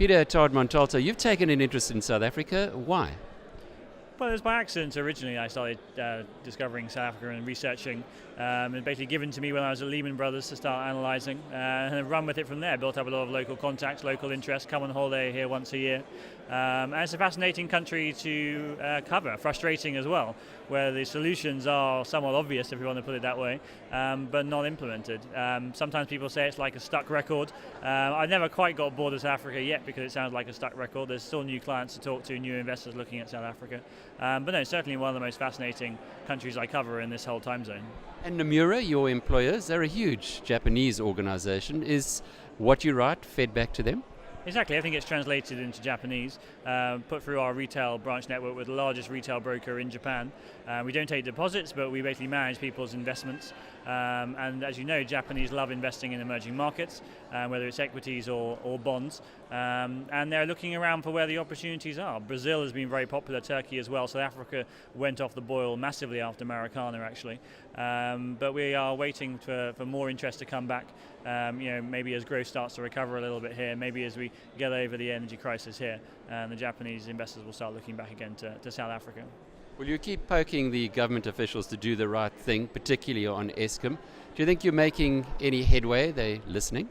Peter Montalto, you've taken an interest in South Africa. Why? Well, it was by accident originally. I started discovering South Africa and researching. It basically given to me when I was at Lehman Brothers to start analysing and have run with it from there. Built up a lot of local contacts, local interest, come on holiday here once a year. And it's a fascinating country to cover, frustrating as well, where the solutions are somewhat obvious, if you want to put it that way, but not implemented. Sometimes people say it's like a stuck record. I've never quite got bored of South Africa yet because it sounds like a stuck record. There's still new clients to talk to, new investors looking at South Africa. But no, certainly one of the most fascinating countries I cover in this whole time zone. And Nomura, your employers, they're a huge Japanese organization. Is what you write fed back to them? Exactly, everything gets translated into Japanese, put through our retail branch network with the largest retail broker in Japan. We don't take deposits, but we basically manage people's investments. And as you know, Japanese love investing in emerging markets, whether it's equities or bonds. And they're looking around for where the opportunities are. Brazil has been very popular, Turkey as well. South Africa went off the boil massively after Maracana, actually. But we are waiting for more interest to come back. Maybe as growth starts to recover a little bit here, maybe as we get over the energy crisis here, and the Japanese investors will start looking back again to South Africa. Will you keep poking the government officials to do the right thing, particularly on Eskom? Do you think you're making any headway? Are they listening?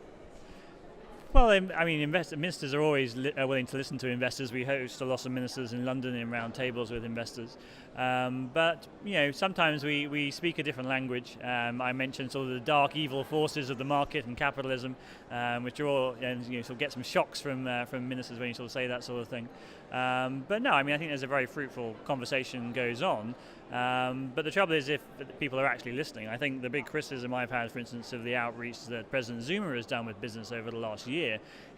Well, I mean, ministers are always willing to listen to investors. We host a lot of ministers in London in round tables with investors. But, sometimes we speak a different language. I mentioned sort of the dark, evil forces of the market and capitalism, which are all, sort of get some shocks from ministers when you sort of say that sort of thing. But no, I mean, I think there's a very fruitful conversation goes on. But the trouble is if people are actually listening. I think the big criticism I've had, for instance, of the outreach that President Zuma has done with business over the last year,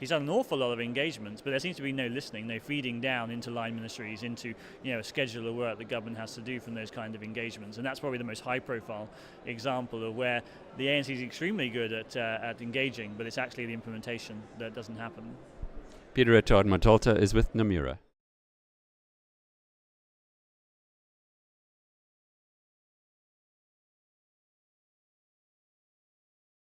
he's done an awful lot of engagements, but there seems to be no listening, no feeding down into line ministries, into a schedule of work the government has to do from those kind of engagements. And that's probably the most high-profile example of where the ANC is extremely good at engaging, but it's actually the implementation that doesn't happen. Peter Montalto is with Nomura.